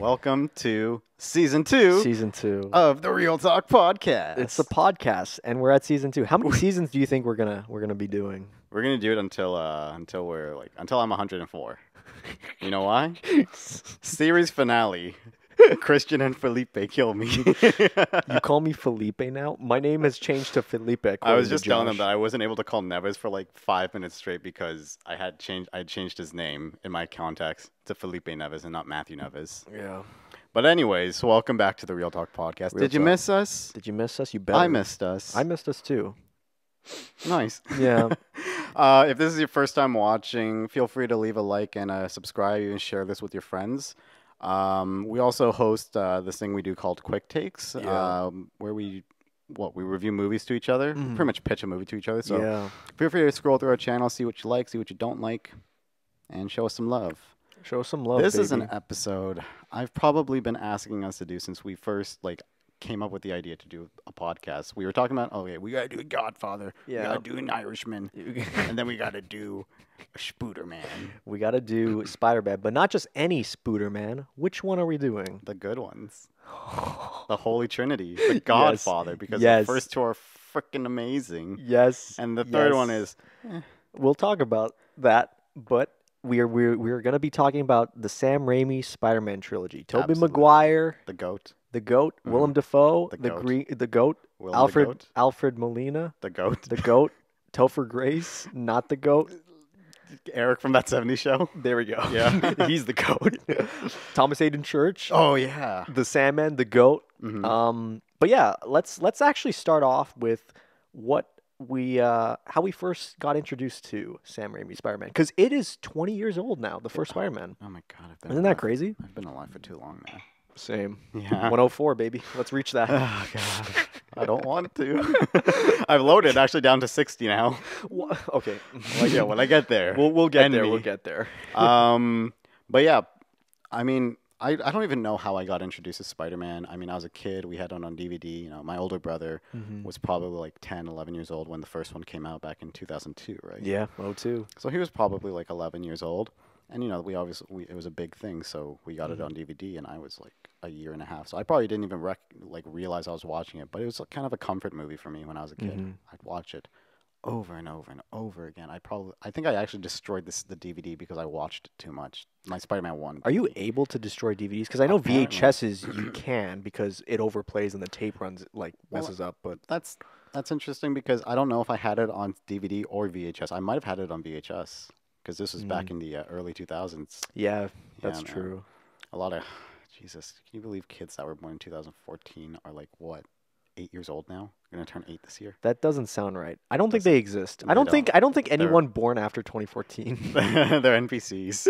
Welcome to Season 2 Season 2 of the Real Talk Podcast. It's a podcast, and we're at Season 2. How many seasons do you think we're gonna be doing? We're gonna do it until I'm 104. You know why? Series finale. Christian and Felipe kill me. You call me Felipe now? My name has changed to Felipe. I was just telling them that I wasn't able to call Neves for like 5 minutes straight because I had changed his name in my contacts to Felipe Neves and not Matthew Neves. Yeah. But anyways, welcome back to the Real Talk Podcast. Did you miss us? Did you miss us? You better. I missed us. I missed us too. Nice. Yeah. If this is your first time watching, feel free to leave a like and subscribe and share this with your friends. We also host this thing we do called Quick Takes, where we review movies to each other, pretty much pitch a movie to each other. So feel free to scroll through our channel, see what you like, see what you don't like, and show us some love. Show us some love, This baby. is an episode I've probably been asking us to do since we first came up with the idea to do a podcast. We were talking about, okay, we got to do a Godfather. Yeah. We got to do an Irishman. And then we got to do a Spooderman. We got to do Spider-Man, but not just any Spooderman. Which one are we doing? The good ones. The Holy Trinity. The Godfather. Because the first two are freaking amazing. Yes. And the third one is... We'll talk about that, but we're going to be talking about the Sam Raimi Spider-Man trilogy. Tobey Maguire. The GOAT. The GOAT, Willem Dafoe, The GOAT, Willem Alfred Molina, The GOAT, Topher Grace, not the GOAT, Eric from That 70s Show. There we go. Yeah, he's the GOAT. Thomas Hayden Church. Oh yeah, the Sandman, the GOAT. But yeah, let's actually start off with how we first got introduced to Sam Raimi Spider-Man, because it is 20 years old now. The first Spider-Man. Oh my God, Isn't that crazy? I've been alive for too long now. Same. Yeah. 104, baby. Let's reach that. Oh, God. I don't want to. I've loaded actually down to 60 now. Okay. Yeah, when I get there. We'll get there. We'll get there. But yeah, I mean, I don't even know how I got introduced to Spider-Man. I mean, I was a kid. We had it on DVD. You know, my older brother was probably like 10, 11 years old when the first one came out back in 2002, right? Yeah, 02. So he was probably like 11 years old. And, you know, it was a big thing, so we got it on DVD, and I was like a year and a half. So I probably didn't even realize I was watching it, but it was kind of a comfort movie for me when I was a kid. I'd watch it over and over and over again. I think I actually destroyed the DVD because I watched it too much. My Spider-Man 1. Are you able to destroy DVDs? Because I know VHSs you can, because it overplays and the tape runs, messes up. But that's interesting, because I don't know if I had it on DVD or VHS. I might have had it on VHS. Because this was back in the early 2000s. Yeah, that's true. A lot of, Jesus, can you believe kids that were born in 2014 are 8 years old now? Going to turn 8 this year? That doesn't sound right. I don't think they exist. I don't think anyone born after 2014. They're NPCs.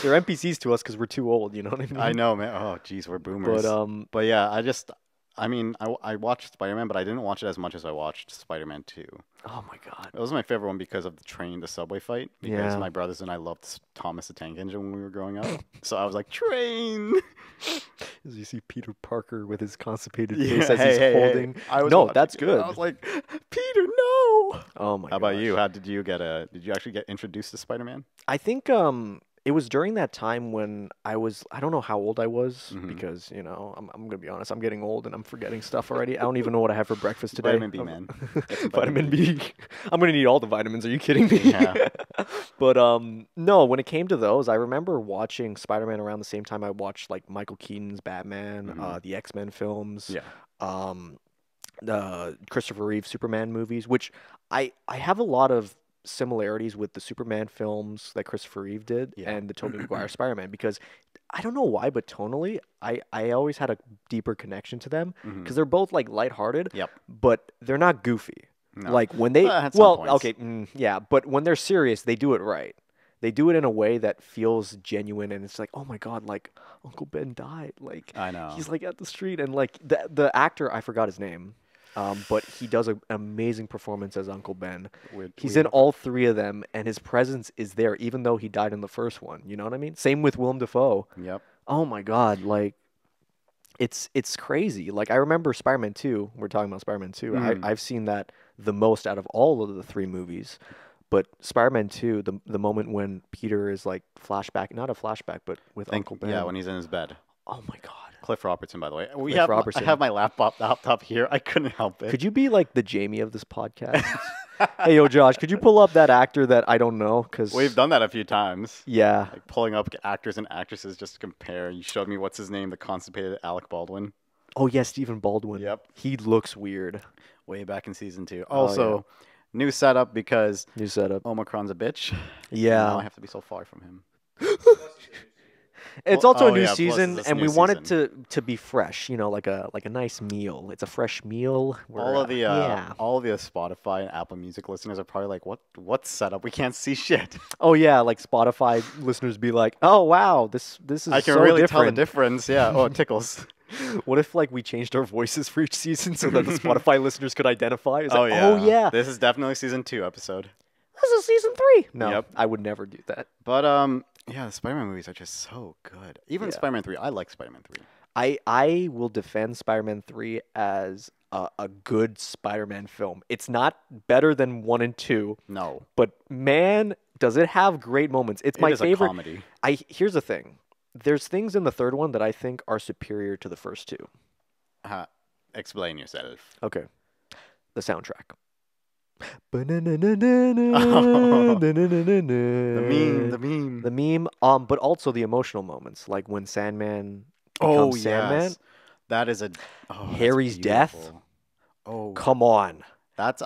They're NPCs to us because we're too old. You know what I mean? I know, man. Oh, geez, we're boomers. But yeah, I watched Spider-Man, but I didn't watch it as much as I watched Spider-Man 2. Oh, my God. It was my favorite one because of the subway fight. Because my brothers and I loved Thomas the Tank Engine when we were growing up. So I was like, train! As you see Peter Parker with his constipated face as he's holding. That's good. I was like, Peter, no! Oh, my God. How about you? Did you actually get introduced to Spider-Man? I think it was during that time when I don't know how old I was, because, you know, I'm going to be honest, I'm getting old and I'm forgetting stuff already. I don't even know what I have for breakfast today. Vitamin B, man. Vitamin B. I'm going to need all the vitamins. Are you kidding me? Yeah. But no, when it came to those, I remember watching Spider-Man around the same time I watched Michael Keaton's Batman, the X-Men films, the Christopher Reeve Superman movies, which I have a lot of similarities with the Superman films that Christopher Reeve did and the Tobey Maguire Spider-Man, because I don't know why, but tonally I always had a deeper connection to them, because they're both lighthearted, but they're not goofy. No. When they but when they're serious, they do it right. They do it in a way that feels genuine, and it's oh my God, Uncle Ben died. I know. He's at the street, and the actor, I forgot his name. But he does an amazing performance as Uncle Ben. He's in all three of them, and his presence is there, even though he died in the first one. You know what I mean? Same with Willem Dafoe. Yep. Oh my God, it's crazy. I remember Spider-Man 2. We're talking about Spider-Man 2. I've seen that the most out of all of the three movies. But Spider-Man 2, the moment when Peter is like not a flashback, but with Uncle Ben. Yeah, when he's in his bed. Oh my God. Cliff Robertson, by the way. Robertson. I have my laptop here. I couldn't help it. Could you be like the Jamie of this podcast? Hey, yo, Josh, could you pull up that actor that I don't know? Cause We've done that a few times. yeah. Like pulling up actors and actresses just to compare. You showed me what's his name, the constipated Alec Baldwin. Oh yeah, Stephen Baldwin. Yep. He looks weird. Way back in season 2. Also, new setup because New setup. Omicron's a bitch. Yeah. Now I have to be so far from him. It's also a new plus season, it's and new we want it season. to be fresh. You know, like a nice meal. It's a fresh meal. All of the Spotify and Apple Music listeners are probably like, "What's setup? We can't see shit." Oh yeah, like Spotify listeners be like, "Oh wow, this is I can so really different." tell the difference. Yeah. Oh, it tickles. What if like we changed our voices for each season so that the Spotify listeners could identify? It's like, yeah. oh yeah, This is definitely season 2 episode. this is season 3. No, Yep. I would never do that. But yeah, the Spider-Man movies are just so good. Even Yeah. Spider-Man 3. I like Spider-Man 3. I will defend Spider-Man 3 as a good Spider-Man film. It's not better than 1 and 2, No. but man, does it have great moments. It's my It is favorite. a comedy. Here's the thing. There's things in the third one that I think are superior to the first 2. Explain yourself. Okay. The soundtrack. The meme. The meme, but also the emotional moments, like when Sandman Oh, becomes Sandman. yes. That is that's Harry's death? beautiful. Oh, Come on.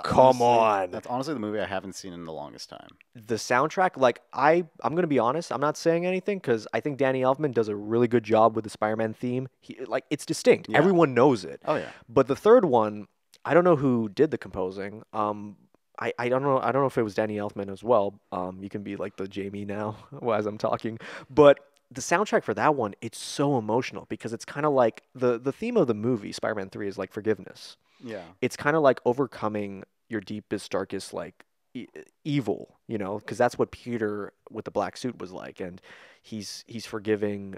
come on. That's honestly the movie I haven't seen in the longest time. The soundtrack, like I'm gonna be honest, I'm not saying anything because I think Danny Elfman does a really good job with the Spider-Man theme. Like it's distinct. Yeah. Everyone knows it. Oh yeah. But the third one, I don't know who did the composing. I don't know. I don't know if it was Danny Elfman as well. You can be like the Jamie now as I'm talking. But the soundtrack for that one, it's so emotional because it's kind of like the theme of the movie Spider-Man 3 is like forgiveness. Yeah. It's kind of like overcoming your deepest, darkest like evil, you know, because that's what Peter with the black suit was like, and he's forgiving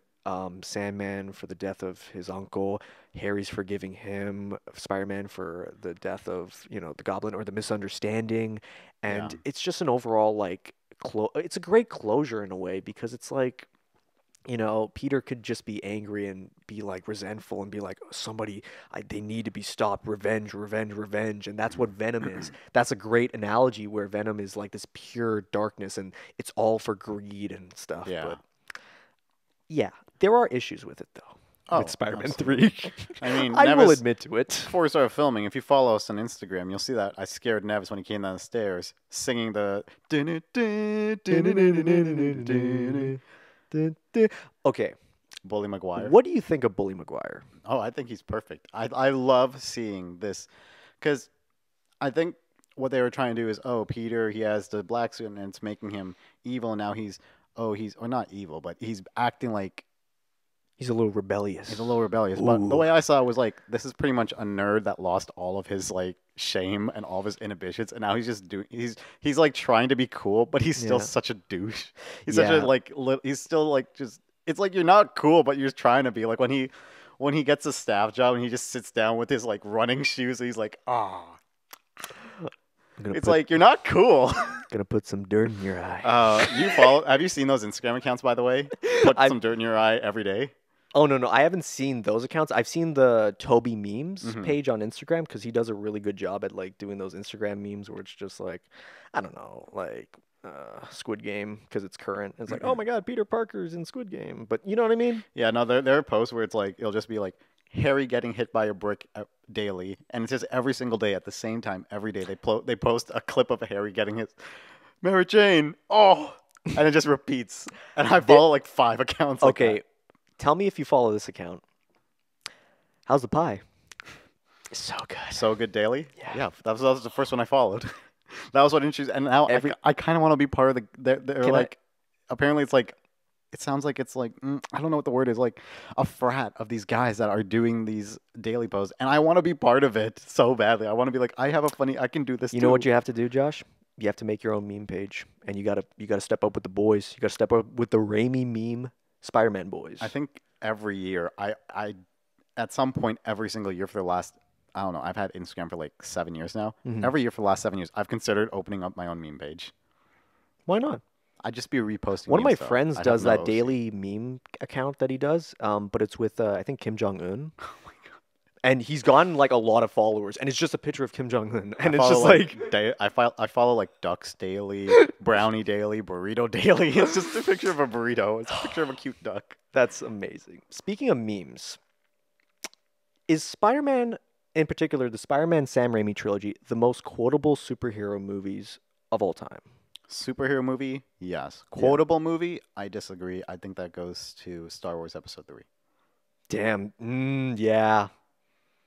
Sandman for the death of his uncle. Harry's forgiving him, Spider-Man for the death of, you know, the Goblin or the misunderstanding, and Yeah. it's just an overall like it's a great closure in a way because it's like, you know, Peter could just be angry and be like resentful and be like, they need to be stopped. Revenge, revenge, revenge. And that's what Venom is. That's a great analogy where Venom is like this pure darkness and it's all for greed and stuff. Yeah. But yeah, there are issues with it though. With Spider-Man 3. I mean, I will Nevis, admit to it. before we started filming, if you follow us on Instagram, you'll see that I scared Nevis when he came down the stairs singing the. Okay. Bully Maguire. What do you think of Bully Maguire? Oh, I think he's perfect. I love seeing this because I think what they were trying to do is, oh, Peter, he has the black suit and it's making him evil. And now he's or not evil, but he's acting like He's a little rebellious. he's a little rebellious. But the way I saw it was like, this is pretty much a nerd that lost all of his like shame and all of his inhibitions, and now he's just he's like trying to be cool, but he's still such a douche. He's such a like he's still like just. It's like you're not cool, but you're trying to be. Like when he gets a staff job and he just sits down with his like running shoes, and he's like, it's like you're not cool. Gonna put some dirt in your eye. Have you seen those Instagram accounts, by the way? Put some dirt in your eye every day. Oh no, I haven't seen those accounts. I've seen the Toby memes page on Instagram because he does a really good job at like doing those Instagram memes where it's just like, I don't know, like Squid Game because it's current. It's like, oh my God, Peter Parker's in Squid Game, but you know what I mean? Yeah, no, there are posts where it's like it'll just be like Harry getting hit by a brick daily, and it's just every single day at the same time every day they post a clip of Harry getting his Mary Jane, and it just repeats. And I follow like 5 accounts. Okay. Like Tell me if you follow this account. How's the pie? It's so good. So Good Daily? Yeah. That was the first one I followed. That was what introduced. And now I kind of want to be part of they're like, apparently it's like, it sounds like it's like, I don't know what the word is, like a frat of these guys that are doing these daily posts. And I want to be part of it so badly. I want to be like, I can do this too. You know what you have to do, Josh? You have to make your own meme page. And you gotta step up with the boys. You gotta step up with the Raimi meme Spider-Man boys. I think every year, I at some point every single year for the last, I don't know, I've had Instagram for like 7 years now. Every year for the last 7 years, I've considered opening up my own meme page. Why not? I'd just be reposting One of my memes, though. friends I'd have does no that OC. daily meme account that he does, but it's with I think Kim Jong Un, Oh my god. and he's gotten like a lot of followers, and it's just a picture of Kim Jong Un, I and it's follow just like I follow like Ducks Daily, Brownie Daily, Burrito Daily. It's just a picture of a burrito. It's a picture of a cute duck. that's amazing. Speaking of memes, is Spider-Man, in particular, the Spider-Man Sam Raimi trilogy, the most quotable superhero movies of all time? Superhero movie, yes. Yeah. Quotable movie, I disagree. I think that goes to Star Wars Episode 3. Damn. Yeah.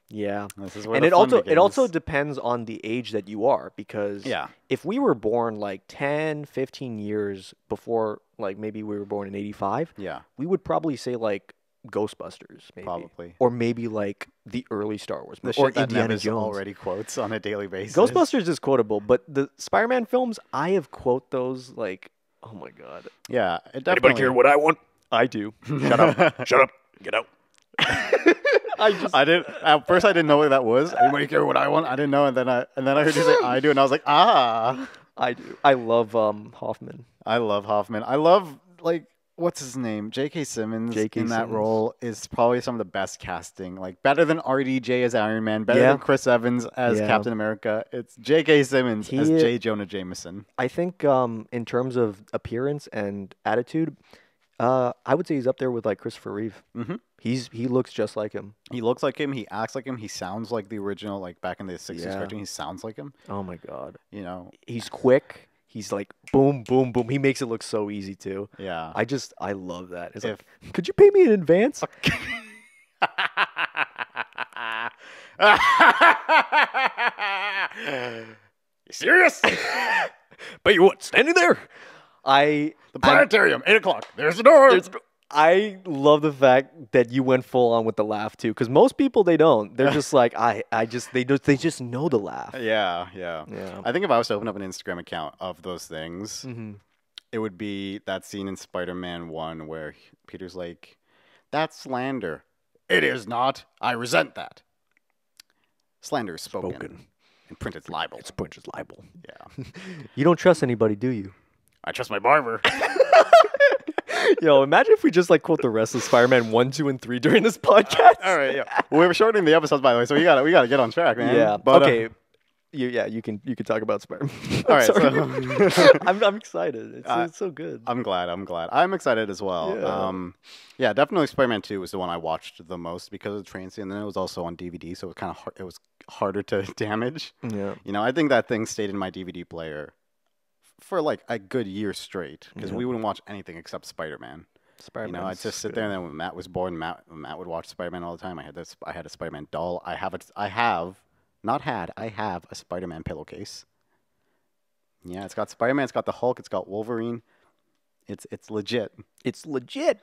Yeah. This is where And the it fun also begins. depends on the age that you are, because Yeah. if we were born like 10, 15 years before, like maybe we were born in 85, Yeah, we would probably say like Ghostbusters, maybe. probably. Or maybe like the early Star Wars The movies, or shit that Indiana Nevis Jones. already quotes on a daily basis. Ghostbusters is quotable, but the Spider-Man films, I have quote those like, oh my god. Yeah, it definitely. Anybody care what I want? I do. Shut up. Shut up. Get out. I didn't at first. I didn't know what that was. Anybody care what I want? I didn't know, and then I heard you say I do, and I was like, ah. I do. I love Hoffman. I love Hoffman. I love like what's his name? J.K. Simmons J.K. in that Simmons. role is probably some of the best casting. Like better than RDJ as Iron Man, better Yeah. than Chris Evans as Yeah. Captain America. It's J.K. Simmons as He- J. Jonah Jameson. I think in terms of appearance and attitude, I would say he's up there with like Christopher Reeve. Mhm. He looks just like him. He looks like him. He acts like him. He sounds like the original, like back in the 60s Yeah. cartoon. He sounds like him. Oh my god. You know. He's quick. He's like boom, boom, boom. He makes it look so easy too. Yeah. I love that. It's If- like, could you pay me in advance? You serious? But you what? Standing there. The planetarium, 8 o'clock. There's the door. I love the fact that you went full on with the laugh too, because most people they don't. They're just like they just know the laugh. Yeah, yeah. Yeah. I think if I was to open up an Instagram account of those things, Mm-hmm. it would be that scene in Spider-Man 1 where Peter's like, "That's slander." It is not. I resent that. Slander is spoken. And printed libel. It's Punch's libel. Yeah. You don't trust anybody, do you? I trust my barber. Yo, imagine if we just like quote the rest of Spider-Man 1, 2, and 3 during this podcast. All right, yeah. We were shortening the episodes, by the way, so we gotta get on track, man. Yeah. But, okay. You can talk about Spider-Man. all right. Sorry. So I'm excited. It's so good. I'm glad. I'm excited as well. Yeah. Yeah, definitely Spider-Man 2 was the one I watched the most because of the train scene, and then it was also on DVD, so it was kind of it was harder to damage. Yeah. You know, I think that thing stayed in my DVD player for like a good year straight because we wouldn't watch anything except Spider-Man. Spider-Man. You know, I'd just sit there, and then when Matt was born, Matt would watch Spider-Man all the time. I had a Spider-Man doll. I have a Spider-Man pillowcase. Yeah, it's got Spider-Man, it's got the Hulk, it's got Wolverine. It's legit. It's legit.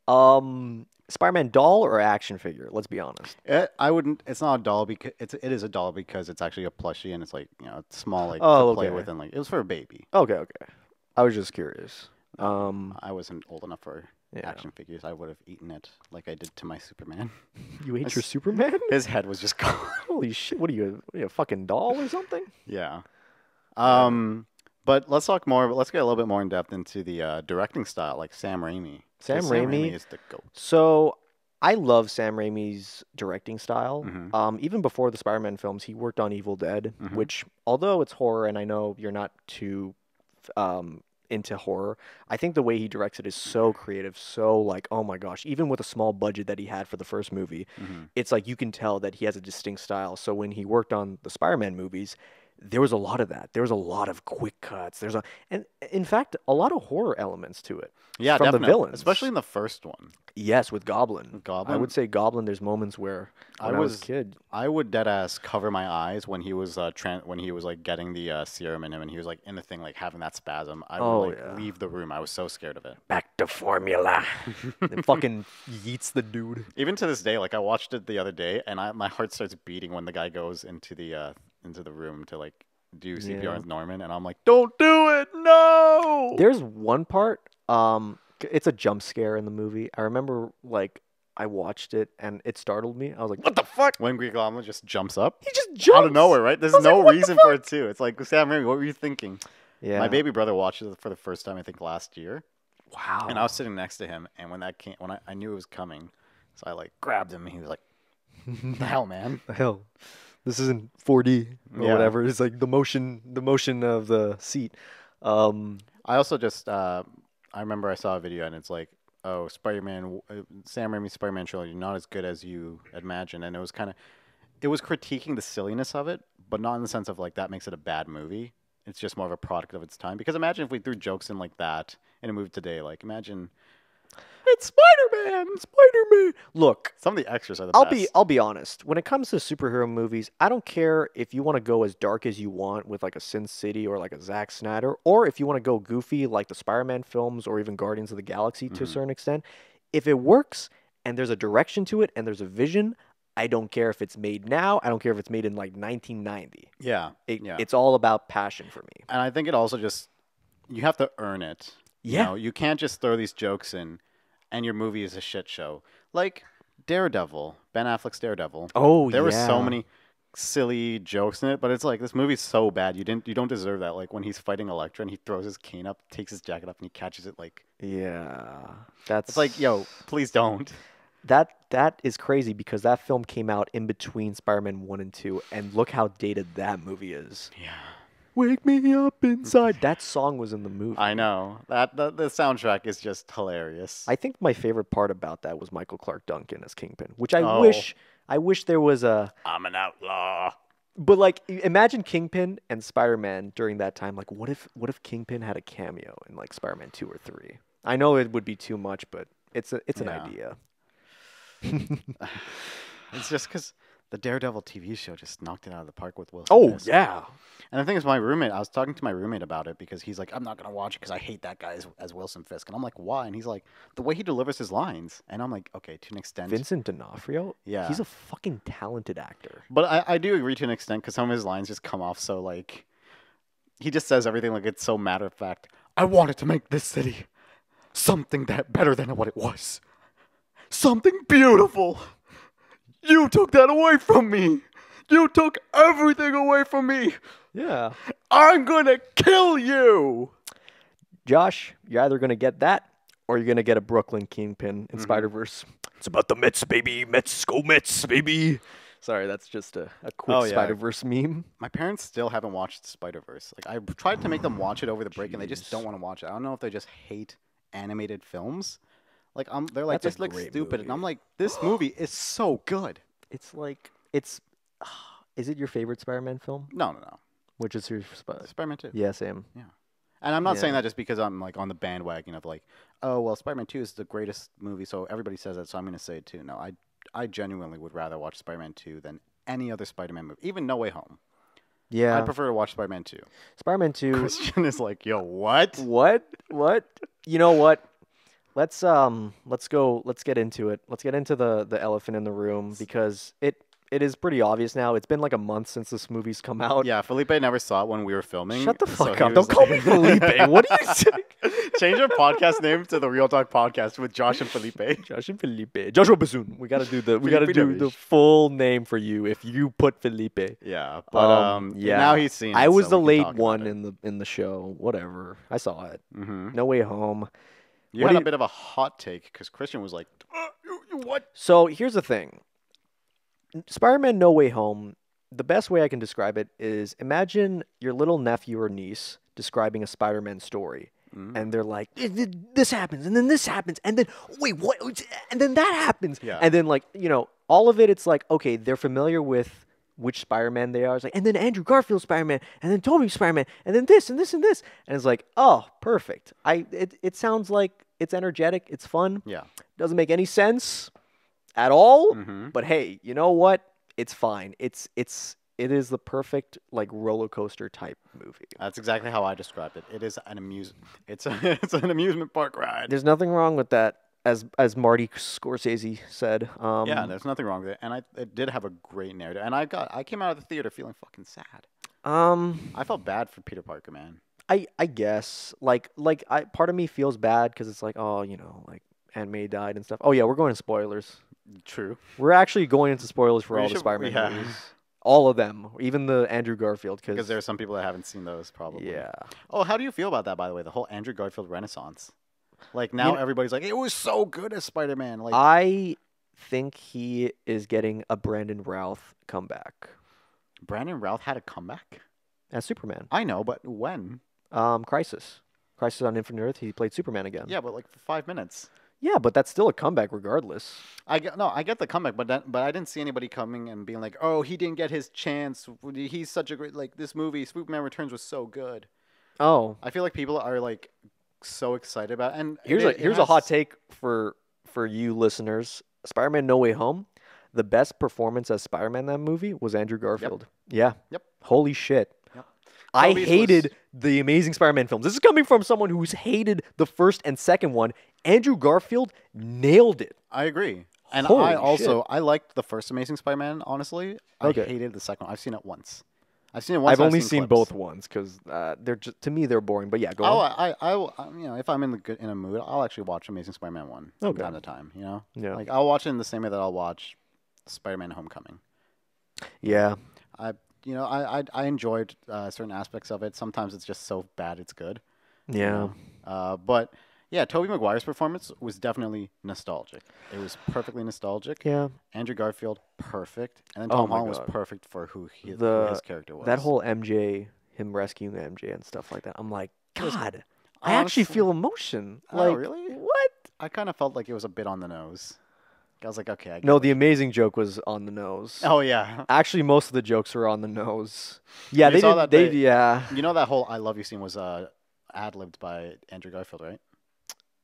Spider-Man doll or action figure? Let's be honest. I wouldn't. It's not a doll because it is a doll because it's actually a plushie and it's like it's small to play with and like it was for a baby. Okay. I was just curious. I wasn't old enough for Yeah. action figures. I would have eaten it like I did to my Superman. You ate your Superman? His head was just gone. Holy shit! What are you a fucking doll or something? Yeah. But let's talk more. Let's get a little bit more in depth into the directing style, like Sam Raimi. Sam 'Cause Raimi is the goat. So I love Sam Raimi's directing style. Mhm. Even before the Spider-Man films, he worked on Evil Dead, Mhm. which, although it's horror, and I know you're not too into horror, I think the way he directs it is so creative, so like, oh my gosh, even with a small budget that he had for the first movie, Mhm. it's like you can tell that he has a distinct style. So when he worked on the Spider-Man movies, there was a lot of that. There was a lot of quick cuts. And in fact, a lot of horror elements to it. Yeah, from definitely. the villains, Especially in the first one. Yes, with Goblin. Goblin? I would say Goblin. There's moments where when I was a kid. I would dead ass cover my eyes when he was when he was like getting the serum in him and he was like in the thing like having that spasm. I would leave the room. I was so scared of it. Back to formula. It fucking yeets the dude. Even to this day, like I watched it the other day and my heart starts beating when the guy goes into the room to like do CPR with Norman and I'm like, don't do it, no. There's one part. It's a jump scare in the movie. I remember like I watched it and it startled me. I was like, what the fuck? When Green Goblin just jumps up He just jumps out of nowhere, right? There's I was no like, what the reason for it too. It's like Sam Raimi, what were you thinking? Yeah. My baby brother watched it for the first time, I think, last year. Wow. And I was sitting next to him, and when that came, I knew it was coming, so I like grabbed him, and he was like, "The hell, man!" The hell. This isn't 4D or Yeah. whatever. It's like the motion of the seat. I also just I remember I saw a video, and it's like, "Oh, Spider-Man, Sam Raimi's Spider-Man trilogy, not as good as you imagine," and it was critiquing the silliness of it, but not in the sense of like that makes it a bad movie. It's just more of a product of its time. Because imagine if we threw jokes in like that in a movie today. Like imagine it's Spider-Man, Spider-Man. Look, Some of the extras are the best. I'll be honest. When it comes to superhero movies, I don't care if you want to go as dark as you want with like a Sin City or like a Zack Snyder, or if you want to go goofy like the Spider-Man films or even Guardians of the Galaxy to a certain extent. If it works and there's a direction to it and there's a vision, I don't care if it's made now. I don't care if it's made in like 1990. Yeah, It's all about passion for me. And I think it also just you have to earn it. Yeah. You can't just throw these jokes in, and your movie is a shit show. Like Daredevil, Ben Affleck's Daredevil. Oh, there were so yeah. many silly jokes in it, but it's like this movie's so bad. You don't deserve that. Like when he's fighting Elektra and he throws his cane up, takes his jacket up, and he catches it. Like Yeah. That's it's like, yo, please don't. That is crazy because that film came out in between Spider-Man 1 and 2, and look how dated that movie is. Yeah. Wake me up inside. That song was in the movie. I know. The soundtrack is just hilarious. I think my favorite part about that was Michael Clark Duncan as Kingpin, which I Oh. wish there was a. I'm an outlaw. But like, imagine Kingpin and Spider-Man during that time. Like, what if Kingpin had a cameo in like Spider-Man 2 or 3? I know it would be too much, but it's an Yeah. idea. It's just because the Daredevil TV show just knocked it out of the park with Will Oh Smith. yeah. And the thing is, I was talking to my roommate about it because he's like, I'm not going to watch it because I hate that guy as Wilson Fisk. And I'm like, why? And he's like, the way he delivers his lines. And I'm like, okay, to an extent. Vincent D'Onofrio. Yeah. He's a fucking talented actor. But I do agree to an extent because some of his lines just come off so like, he just says everything like it's so matter of fact. I wanted to make this city something that better than what it was. Something beautiful. You took that away from me. You took everything away from me. Yeah. I'm gonna kill you. Josh, you're either gonna get that or you're gonna get a Brooklyn Kingpin in Spider-Verse. It's about the Mets, baby. Mets, go Mets, baby. Sorry, that's just a quick Oh, yeah. Spider-Verse meme. My parents still haven't watched Spider-Verse. Like I tried to make them watch it over the break, and they just don't want to watch it. I don't know if they just hate animated films. Like they're like, That's a this looks great stupid, and movie. I'm like, this movie is so good. It's like it's. Is it your favorite Spider-Man film? No. Which is your Spider-Man 2. Yeah, same. And I'm not saying Yeah. that just because I'm like on the bandwagon of like, oh well, Spider-Man 2 is the greatest movie, so everybody says that, so I'm gonna say it too. No, I genuinely would rather watch Spider-Man 2 than any other Spider-Man movie, even No Way Home. Yeah. I prefer to watch Spider-Man 2. Spider-Man 2. Christian is like, yo, what? What? You know what? Let's get into it. Let's get into the elephant in the room because it is pretty obvious now. It's been like a month since this movie's come out. Yeah, Felipe never saw it when we were filming. Shut the so fuck he up. was Don't call me like- Felipe. What are you saying? Change our podcast name to the Real Talk Podcast with Josh and Felipe. Josh and Felipe. Joshua Bassoon. We gotta do the Felipe. full name for you if you put Felipe. Yeah, but yeah. now he's seen it. I was so the we can late talk about one it. in the show. Whatever. I saw it. Mhm. No Way Home. You What had do a you- bit of a hot take because Christian was like, you what? So here's the thing. Spider-Man No Way Home, the best way I can describe it is imagine your little nephew or niece describing a Spider-Man story. And they're like, this happens, and then this happens, and then, wait, what? And then that happens. Yeah. And then, like, all of it's like, okay, they're familiar with which Spider-Man they are. It's like, and then Andrew Garfield's Spider-Man, and then Tobey's Spider-Man, and then this, and this, and this. And it's like, oh, perfect. It sounds like it's energetic, it's fun. Yeah. Doesn't make any sense at all. Mhm. But hey, you know what? It's fine. It is the perfect like roller coaster type movie. That's exactly how I described it. It is it's an amusement park ride. There's nothing wrong with that, as Marty Scorsese said. Yeah, there's nothing wrong with it, and it did have a great narrative. And I came out of the theater feeling fucking sad. I felt bad for Peter Parker, man. I guess part of me feels bad because it's like, oh, like Aunt May died and stuff. Oh yeah, we're going to spoilers. True. We're actually going into spoilers for We all the should- Spider-Man yeah. movies. All of them, even the Andrew Garfield, Because there are some people that haven't seen those, probably. yeah. Oh, how do you feel about that, by the way? The whole Andrew Garfield renaissance. Like, now You know, everybody's like, it was so good as Spider-Man. Like, I think he is getting a Brandon Routh comeback Brandon Routh had a comeback? as Superman. I know, but when? Crisis on Infinite Earth. He played Superman again. Yeah, but like for 5 minutes. Yeah, but that's still a comeback regardless. I get the comeback, but I didn't see anybody coming and being like, "Oh, he didn't get his chance. He's such a great like this movie, Superman Returns was so good." Oh, I feel like people are like so excited about, and here's a hot take for you listeners. Spider-Man No Way Home, the best performance as Spider-Man in that movie was Andrew Garfield. Yeah. Yep. Holy shit. Yep. I Toby's hated the Amazing Spider-Man films. This is coming from someone who's hated the first and second one. Andrew Garfield nailed it. I agree. And Holy I liked the first Amazing Spider-Man, honestly. Okay. I hated the second one. I've seen it once. I've seen it once. I've only seen seen clips. both ones because they're just, to me they're boring. But yeah, go Oh, on. I will, if I'm in a mood, I'll actually watch Amazing Spider-Man 1 from Okay. time to time, Yeah. Like, I'll watch it in the same way that I'll watch Spider-Man Homecoming. Yeah. I enjoyed certain aspects of it. Sometimes it's just so bad it's good. Yeah. But yeah, Tobey Maguire's performance was definitely nostalgic. It was perfectly nostalgic. Yeah. Andrew Garfield, perfect. And then Oh Tom my Holland was God. perfect for who his character was. That whole MJ, him rescuing MJ and stuff like that. I'm like, God, I honestly- actually feel emotion. Oh, Like, really? what? I kind of felt like it was a bit on the nose. I was like, okay, I get No, it. the amazing joke was on the nose. Oh, yeah. Actually, most of the jokes are on the nose. Yeah, You they saw didn't. that Yeah. You know that whole I love you scene was ad-libbed by Andrew Garfield, right?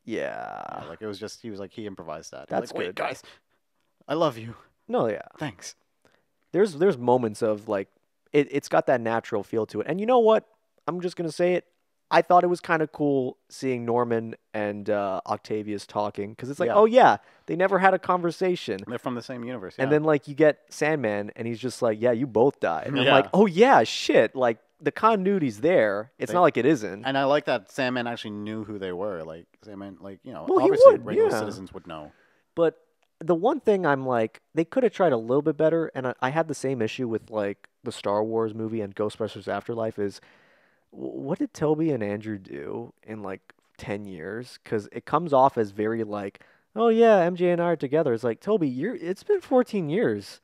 Yeah. Like, it was just, he improvised that. That's like, wait, good. guys, I love you. No, yeah. Thanks. There's moments of like it's got that natural feel to it. And you know what? I'm just gonna say it. I thought it was kind of cool seeing Norman and Octavius talking because it's like, Yeah. oh yeah, they never had a conversation. They're from the same universe, And then like you get Sandman and he's just like, yeah, you both died. And I'm Yeah. like, oh yeah, shit. Like the continuity's there. It's not like it isn't. And I like that Sandman actually knew who they were. Like, Sandman, like, Well, he obviously would, regular yeah. citizens would know. But the one thing I'm like, they could have tried a little bit better, and I had the same issue with like the Star Wars movie and Ghostbusters Afterlife is, what did Toby and Andrew do in like 10 years? Because it comes off as very like, oh yeah, MJ and I are together. It's like, Toby, it's been 14 years.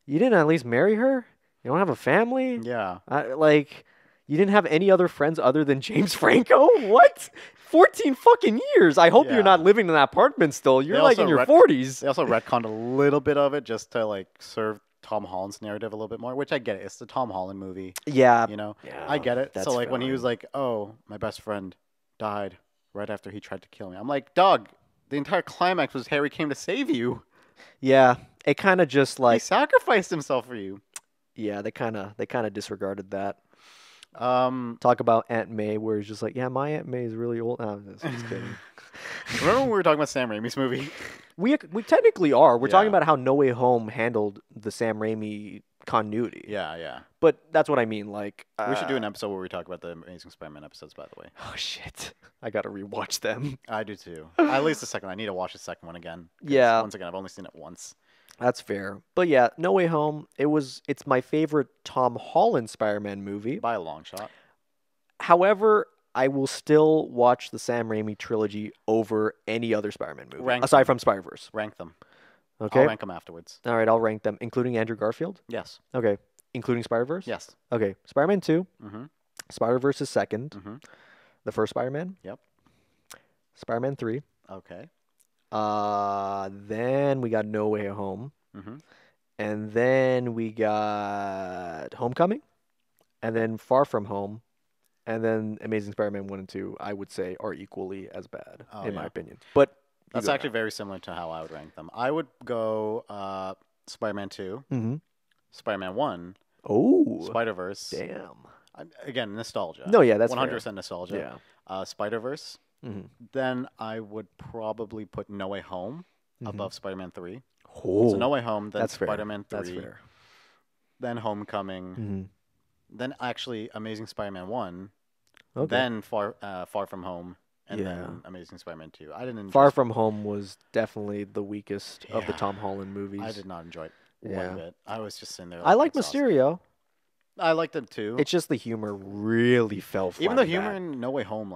You didn't at least marry her? You don't have a family? Yeah. Like, you didn't have any other friends other than James Franco? What? 14 fucking years. I hope Yeah. you're not living in that apartment still. You're They like also in your ret- 40s. They also retconned a little bit of it just to like serve Tom Holland's narrative a little bit more, which I get it. It's the Tom Holland movie, Yeah. Yeah, I get it. that's So like when he was fine. like, "Oh, my best friend died right after he tried to kill me," I'm like, "Dog, the entire climax was Harry came to save you. Yeah. It kind of just He like, sacrificed himself for you." yeah, they kind of disregarded that. Um, Talk about Aunt May, where he's just like, yeah, my Aunt May is really old. Oh, just kidding. remember when we were talking about Sam Raimi's movie? We technically are. We're talking Yeah. about how No Way Home handled the Sam Raimi continuity. Yeah, yeah. But that's what I mean. Like, We should do an episode where we talk about the Amazing Spider-Man episodes. By the way, oh shit, I gotta rewatch them. I do too. At least the second one. I need to watch the second one again. 'Cause Yeah. Once again, I've only seen it once. That's fair. But yeah, No Way Home. It's my favorite Tom Holland Spider-Man movie. By a long shot. However, I will still watch the Sam Raimi trilogy over any other Spider-Man movie Rank aside them. from Spider-Verse. Rank them. Okay. I'll rank them afterwards. All right, I'll rank them, including Andrew Garfield. Yes. Okay, including Spider-Verse. Yes. Okay, Spider-Man 2. Mm-hmm. Spider-Verse is second. Mm-hmm. The first Spider-Man. Yep. Spider-Man 3. Okay. Then we got No Way Home. Mm-hmm. And then we got Homecoming. And then Far From Home. And then Amazing Spider-Man 1 and 2, I would say, are equally as bad, Oh, in my yeah. opinion. But That's actually very similar to how I would rank them. I would go Spider-Man 2, Mm-hmm. Spider-Man 1, Oh, Spider-Verse. damn. Again, nostalgia. No, yeah, that's 100% nostalgia. Yeah. Spider-Verse. Mm-hmm. Then I would probably put No Way Home above Spider-Man 3. Oh, So No Way Home, then that's fair. Spider-Man 3, That's fair. then Homecoming, Mm-hmm. then actually Amazing Spider-Man 1, Okay. then Far From Home, and Yeah. then Amazing Spider-Man 2. I didn't enjoy Far From Home was definitely the weakest of the Yeah. Tom Holland movies. I did not enjoy it one bit. I was just sitting there. I like exhausted. Mysterio. I liked it too. It's just the humor really fell flat. Even the humor in No Way Home,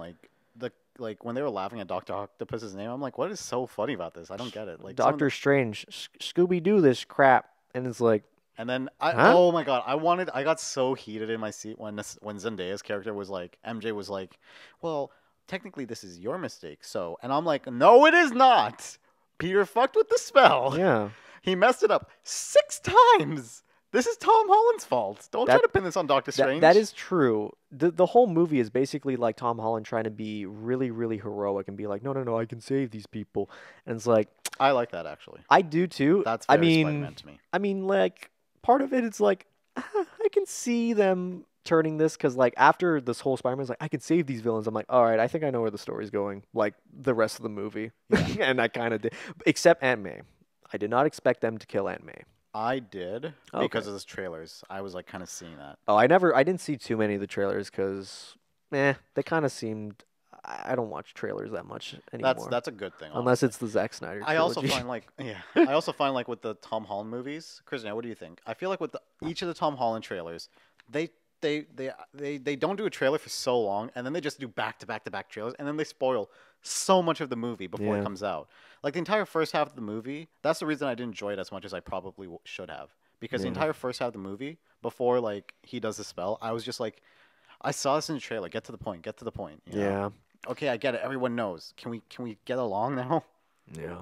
like when they were laughing at Doctor Octopus's name, I'm like, what is so funny about this? I don't get it. Like Doctor Strange, Scooby Doo this crap, and it's like. And then oh my god, I got so heated in my seat when Zendaya's character was like, MJ was like, well, technically this is your mistake, so, and I'm like, no, it is not. Peter fucked with the spell. Yeah. He messed it up 6 times. This is Tom Holland's fault. Don't try to pin this on Doctor Strange. That is true. The whole movie is basically like Tom Holland trying to be really, really heroic and be like, no, I can save these people. And it's like... I like that, actually. I do, too. That's very Spider-Man to me. I mean, like, part of it, it's like, I can see them turning this, because, like, after this whole Spider-Man's like, I can save these villains. I'm like, all right, I think I know where the story's going, like, the rest of the movie. Yeah. And I kind of did. Except Aunt May. I did not expect them to kill Aunt May. I did because of the trailers. I was like kind of seeing that. Oh, I didn't see too many of the trailers because, they kind of seemed. I don't watch trailers that much anymore. That's a good thing. Unless it's the Zack Snyder trilogy. I also find like with the Tom Holland movies, Christian, what do you think? I feel like with each of the Tom Holland trailers, they don't do a trailer for so long, and then they just do back to back trailers, and then they spoil so much of the movie before it comes out. Like the entire first half of the movie, that's the reason I didn't enjoy it as much as I probably should have. Because the entire first half of the movie, before like he does the spell, I was just like, I saw this in the trailer. Get to the point. You know? Okay, I get it. Everyone knows. Can we get along now? Yeah.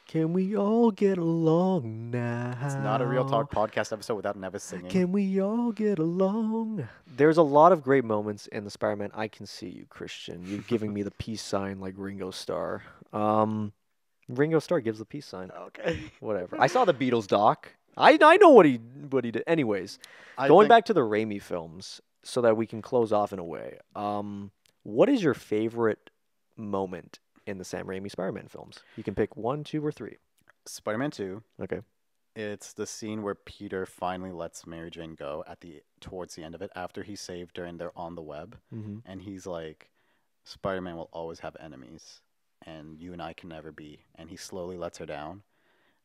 Can we all get along now? It's not a Real Talk podcast episode without Nevis singing. Can we all get along? There's a lot of great moments in the Spider-Man. I can see you, Christian. You're giving me the peace sign like Ringo Starr. Ringo Starr gives the peace sign. Okay. Whatever. I saw the Beatles doc. I know what he did. Anyways, going back to the Raimi films so that we can close off in a way. What is your favorite moment in the Sam Raimi Spider-Man films? You can pick 1, 2, or 3. Spider-Man 2. Okay. It's the scene where Peter finally lets Mary Jane go towards the end of it after he saved her and they're on the web. Mm-hmm. And he's like, Spider-Man will always have enemies and you and I can never be. And he slowly lets her down.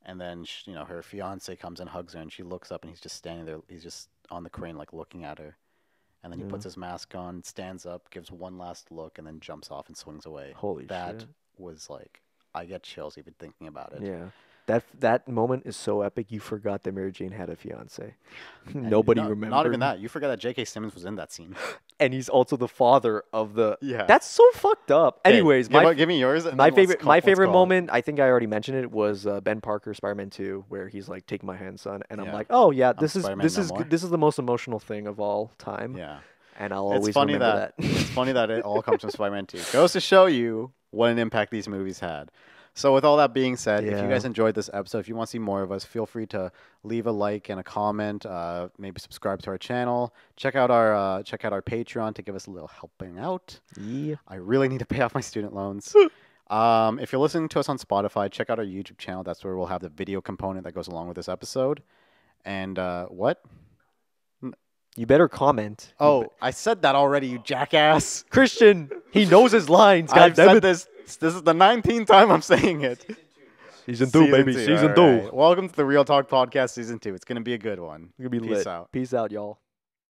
And then, her fiance comes and hugs her and she looks up and he's just standing there. He's just on the crane, like looking at her. And then he puts his mask on, stands up, gives one last look, and then jumps off and swings away. Holy shit. That was like, I get chills even thinking about it. Yeah. That moment is so epic, you forgot that Mary Jane had a fiance. Nobody remembered. Not even that. You forgot that J.K. Simmons was in that scene. And he's also the father of the... Yeah. That's so fucked up. Anyways, give me yours. My favorite moment, I think I already mentioned it, was Ben Parker, Spider-Man 2, where he's like, "Take my hand, son," and I'm like, "Oh yeah, this is the most emotional thing of all time." Yeah. And I'll always remember that. It's funny that it all comes from Spider-Man 2. Goes to show you what an impact these movies had. So with all that being said, if you guys enjoyed this episode, if you want to see more of us, feel free to leave a like and a comment. Maybe subscribe to our channel. Check out our Patreon to give us a little helping out. Yeah. I really need to pay off my student loans. If you're listening to us on Spotify, check out our YouTube channel. That's where we'll have the video component that goes along with this episode. And what? You better comment. Oh, I said that already, you jackass. Christian, he knows his lines. I've said this. This is the 19th time I'm saying it. Season 2, baby. Season 2. Right. Welcome to the Real Talk Podcast Season 2. It's going to be a good one. It's going to be lit. Peace out. Peace out, y'all.